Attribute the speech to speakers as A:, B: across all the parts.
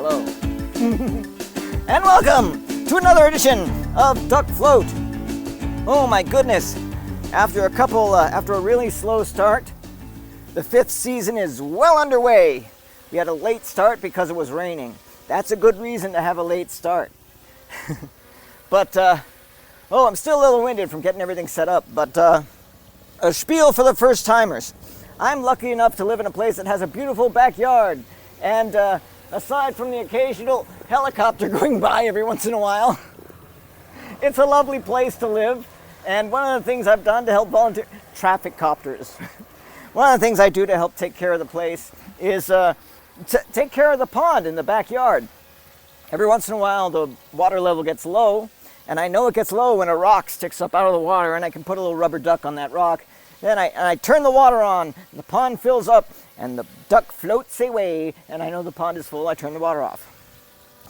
A: Hello. And welcome to another edition of Duckfloat. Oh my goodness. After a really slow start, the fifth season is well underway. We had a late start because it was raining. That's a good reason to have a late start. But, I'm still a little winded from getting everything set up. But a spiel for the first timers. I'm lucky enough to live in a place that has a beautiful backyard. And aside from the occasional helicopter going by every once in a while, it's a lovely place to live. And one of the things I've done to help volunteer, traffic copters. One of the things I do to help take care of the place is take care of the pond in the backyard. Every once in a while the water level gets low, and I know it gets low when a rock sticks up out of the water and I can put a little rubber duck on that rock. Then I turn the water on, and the pond fills up, and the duck floats away, and I know the pond is full. I turn the water off.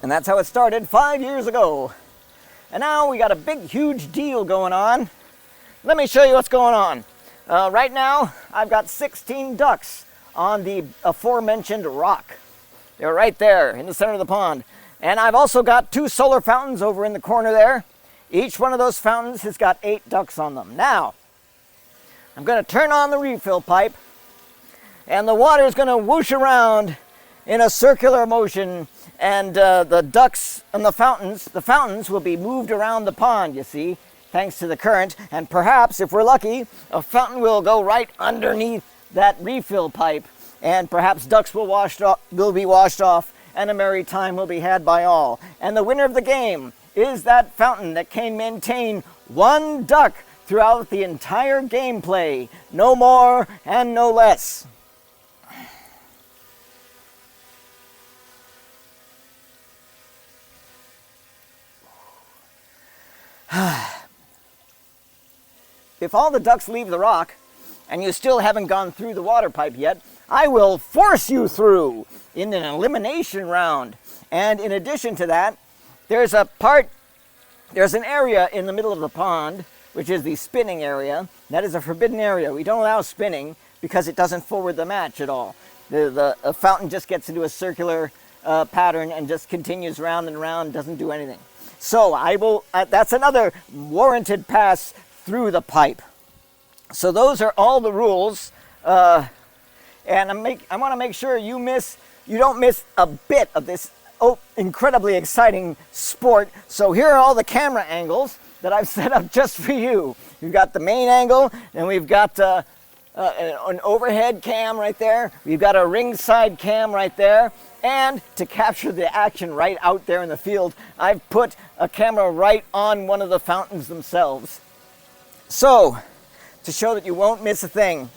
A: And that's how it started 5 years ago. And now we got a big, huge deal going on. Let me show you what's going on. Right now, I've got 16 ducks on the aforementioned rock. They're right there in the center of the pond. And I've also got 2 solar fountains over in the corner there. Each one of those fountains has got 8 ducks on them. Now, I'm going to turn on the refill pipe, and the water is going to whoosh around in a circular motion, and the ducks and the fountains will be moved around the pond, you see, thanks to the current. And perhaps, if we're lucky, a fountain will go right underneath that refill pipe, and perhaps ducks will be washed off, and a merry time will be had by all. And the winner of the game is that fountain that can maintain 1 duck throughout the entire gameplay. No more and no less. If all the ducks leave the rock, and you still haven't gone through the water pipe yet, I will force you through in an elimination round. And in addition to that, there's an area in the middle of the pond, which is the spinning area. That is a forbidden area. We don't allow spinning because it doesn't forward the match at all. The fountain just gets into a circular pattern and just continues round and round, doesn't do anything. So I will. That's another warranted pass through the pipe. So those are all the rules, and I want to make sure you don't miss a bit of this incredibly exciting sport. So here are all the camera angles that I've set up just for you. We've got the main angle, and we've got an overhead cam right there. We've got a ringside cam right there. And to capture the action right out there in the field, I've put a camera right on one of the fountains themselves. So, to show that you won't miss a thing.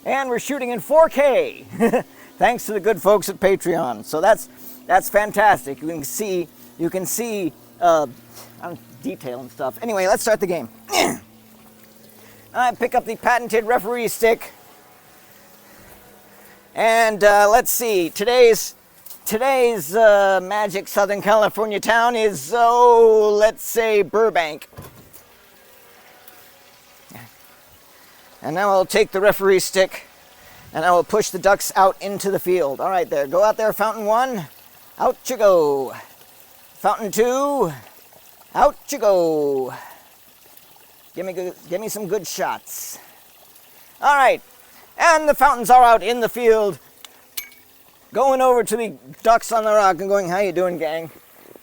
A: And we're shooting in 4K, thanks to the good folks at Patreon. So that's fantastic. You can see detail and stuff. Anyway, let's start the game. I pick up the patented referee stick. And let's see, today's magic Southern California town is, let's say Burbank. And now I'll take the referee stick and I will push the ducks out into the field. All right, there, go out there, fountain 1, out you go. Fountain 2, out you go. Give me some good shots. All right. And the fountains are out in the field, going over to the ducks on the rock and going, how you doing, gang?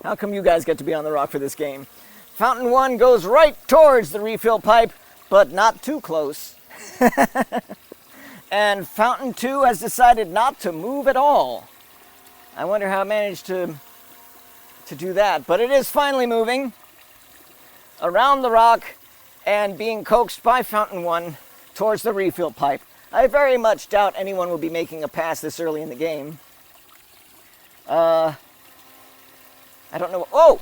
A: How come you guys get to be on the rock for this game? Fountain 1 goes right towards the refill pipe, but not too close. And Fountain 2 has decided not to move at all. I wonder how it managed to do that. But it is finally moving around the rock and being coaxed by Fountain 1 towards the refill pipe. I very much doubt anyone will be making a pass this early in the game. I don't know. Oh!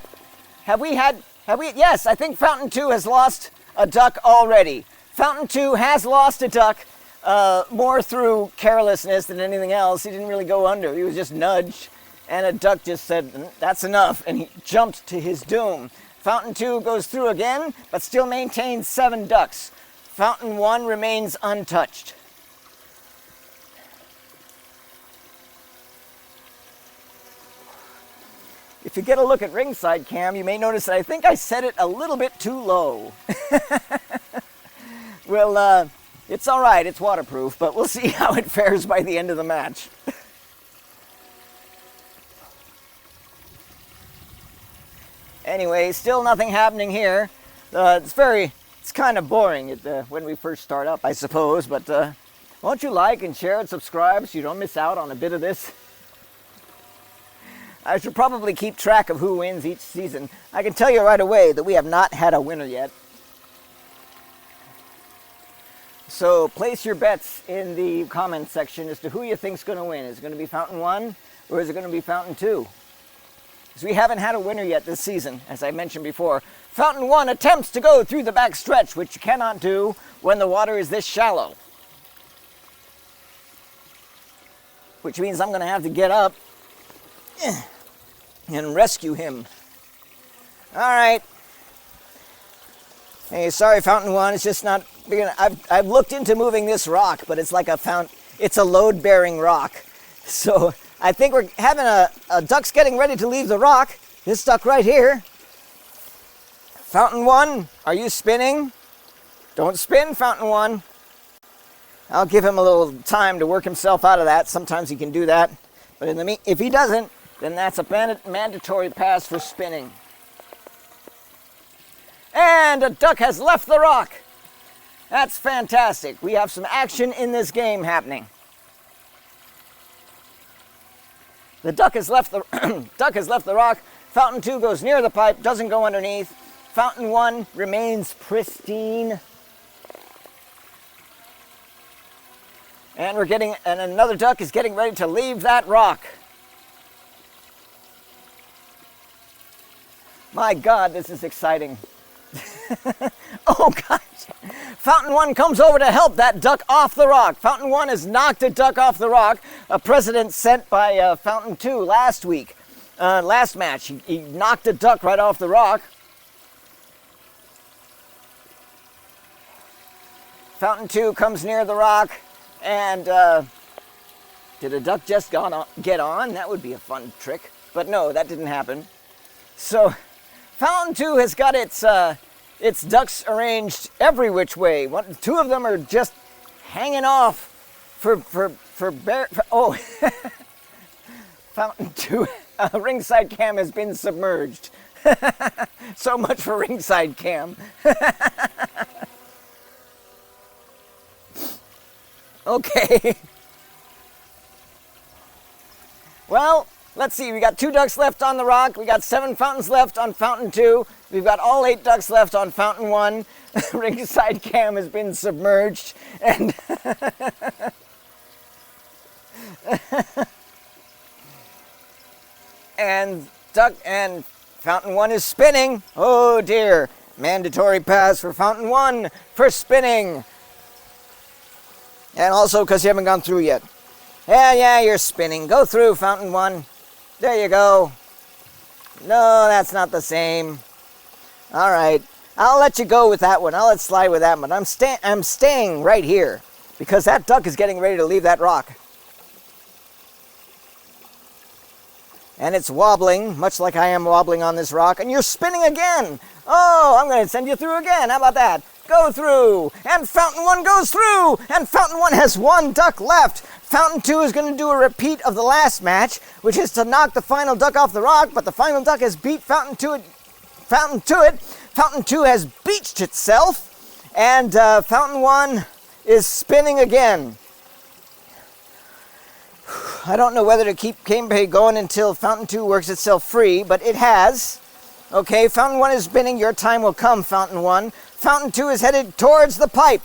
A: Have we? Yes, I think Fountain 2 has lost a duck already. Fountain 2 has lost a duck, more through carelessness than anything else. He didn't really go under. He was just nudged, and a duck just said, that's enough, and he jumped to his doom. Fountain 2 goes through again, but still maintains 7 ducks. Fountain 1 remains untouched. if you get a look at ringside cam, you may notice that I think I set it a little bit too low. Well, it's all right, it's waterproof, but we'll see how it fares by the end of the match. Anyway, still nothing happening here. It's kind of boring when we first start up, I suppose, but won't you like and share and subscribe so you don't miss out on a bit of this? I should probably keep track of who wins each season. I can tell you right away that we have not had a winner yet. So place your bets in the comments section as to who you think's going to win. Is it going to be Fountain 1 or is it going to be Fountain 2? Because we haven't had a winner yet this season, as I mentioned before. Fountain 1 attempts to go through the back stretch, which you cannot do when the water is this shallow. Which means I'm going to have to get up and rescue him. All right. Hey, sorry, Fountain 1. It's just not big enough. I've looked into moving this rock, but it's like it's a load-bearing rock. So I think we're having a duck's getting ready to leave the rock. This duck right here. Fountain 1, are you spinning? Don't spin, Fountain 1. I'll give him a little time to work himself out of that. Sometimes he can do that. But if he doesn't, then that's a mandatory pass for spinning. And a duck has left the rock. That's fantastic. We have some action in this game happening. The duck has left the rock. Fountain 2 goes near the pipe, doesn't go underneath. Fountain 1 remains pristine. And another duck is getting ready to leave that rock. My God, this is exciting. Oh gosh. Fountain 1 comes over to help that duck off the rock. Fountain 1 has knocked a duck off the rock, a precedent set by Fountain 2 last week. Last match, he knocked a duck right off the rock. Fountain 2 comes near the rock, and did a duck just get on? That would be a fun trick. But no, that didn't happen. So Fountain 2 has got its ducks arranged every which way. Two of them are just hanging off oh. Fountain 2, ringside cam has been submerged. So much for ringside cam. Okay. Well, let's see. We got 2 ducks left on the rock. We got 7 fountains left on Fountain 2. We've got all 8 ducks left on Fountain 1. Ringside cam has been submerged. And and Fountain 1 is spinning. Oh dear. Mandatory pass for Fountain 1 for spinning. And also because you haven't gone through yet. Yeah, you're spinning. Go through, Fountain 1. There you go. No, that's not the same. All right. I'll let you go with that one. I'll let it slide with that one. I'm staying right here because that duck is getting ready to leave that rock. And it's wobbling, much like I am wobbling on this rock. And you're spinning again. Oh, I'm going to send you through again. How about that? Go through. And Fountain 1 goes through. And Fountain 1 has 1 duck left. Fountain 2 is going to do a repeat of the last match, which is to knock the final duck off the rock, but the final duck has beat Fountain 2. Fountain 2 has beached itself, and Fountain 1 is spinning again. I don't know whether to keep gameplay going until Fountain 2 works itself free, but it has. Okay, Fountain 1 is spinning. Your time will come, Fountain 1. Fountain 2 is headed towards the pipe.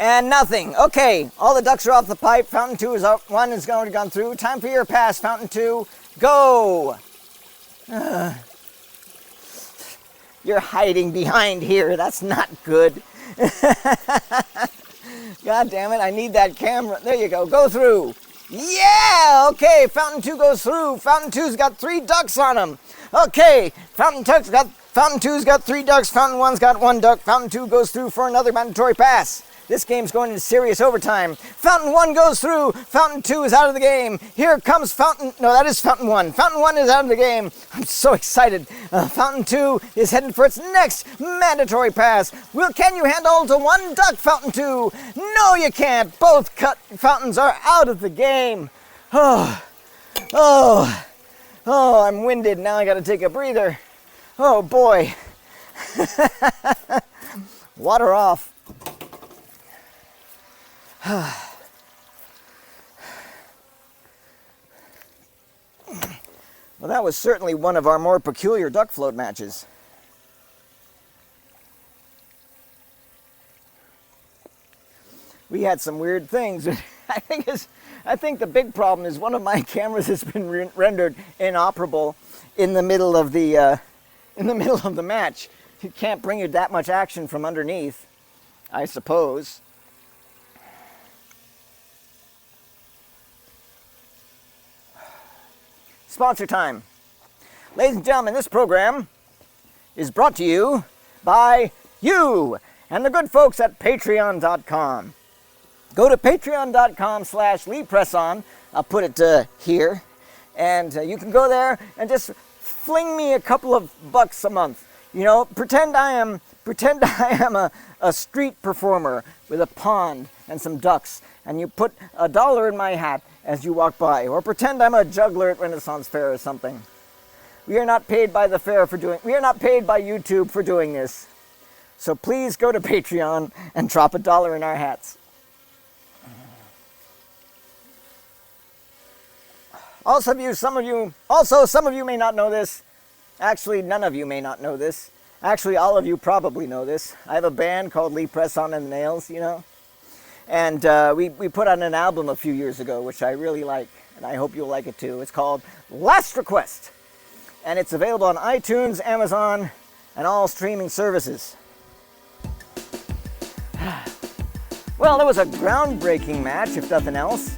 A: And nothing. Okay, all the ducks are off the pipe. Fountain 2 is up. 1 is already gone through. Time for your pass, Fountain 2. Go! You're hiding behind here. That's not good. God damn it, I need that camera. There you go. Go through. Yeah! Okay, Fountain 2 goes through. Fountain 2's got 3 ducks on him. Okay, Fountain 2's got 3 ducks. Fountain 1's got 1 duck. Fountain 2 goes through for another mandatory pass. This game's going into serious overtime. Fountain 1 goes through. Fountain 2 is out of the game. Here comes Fountain... No, that is Fountain 1. Fountain 1 is out of the game. I'm so excited. Fountain 2 is heading for its next mandatory pass. Can you handle to one duck, Fountain 2? No, you can't. Both fountains are out of the game. Oh, I'm winded. Now I got to take a breather. Oh, boy. Water off. Well, that was certainly one of our more peculiar duck float matches. We had some weird things. I think the big problem is one of my cameras has been rendered inoperable in the middle of the match. You can't bring you that much action from underneath, I suppose. Sponsor time. Ladies and gentlemen, this program is brought to you by you and the good folks at Patreon.com. Go to patreon.com/LeePresson. I'll put it here. And you can go there and just fling me a couple of bucks a month. You know, pretend I am a street performer with a pond and some ducks, and you put $1 in my hat as you walk by, or pretend I'm a juggler at Renaissance Fair or something. We are not paid by the fair we are not paid by YouTube for doing this. So please go to Patreon and drop $1 in our hats. Some of you may not know this. Actually, none of you may not know this. Actually, all of you probably know this. I have a band called Lee Presson and the Nails, you know. And we put out an album a few years ago, which I really like, and I hope you'll like it too. It's called Last Request, and it's available on iTunes, Amazon, and all streaming services. Well, it was a groundbreaking match, if nothing else.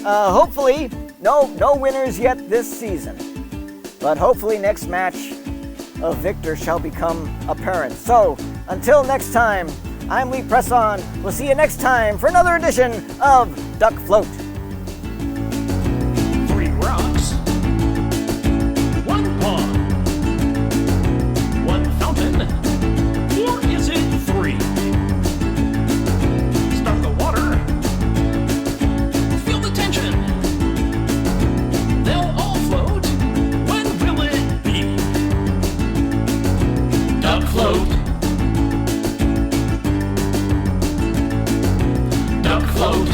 A: Hopefully, no winners yet this season, but hopefully next match a victor shall become apparent. So, until next time, I'm Lee Presson. We'll see you next time for another edition of Duckfloat.
B: 3 rocks, 1 pond, 1 fountain, or is it 3? Start the water, feel the tension. They'll all float. When will it be? Duckfloat. Duckfloat.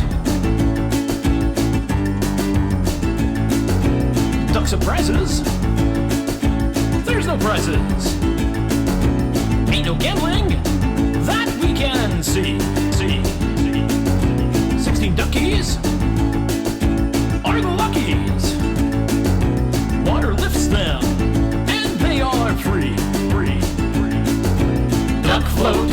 B: Duck surprises. There's no prizes. Ain't no gambling. That we can see. 16 duckies are the luckies. Water lifts them, and they are free. Duckfloat.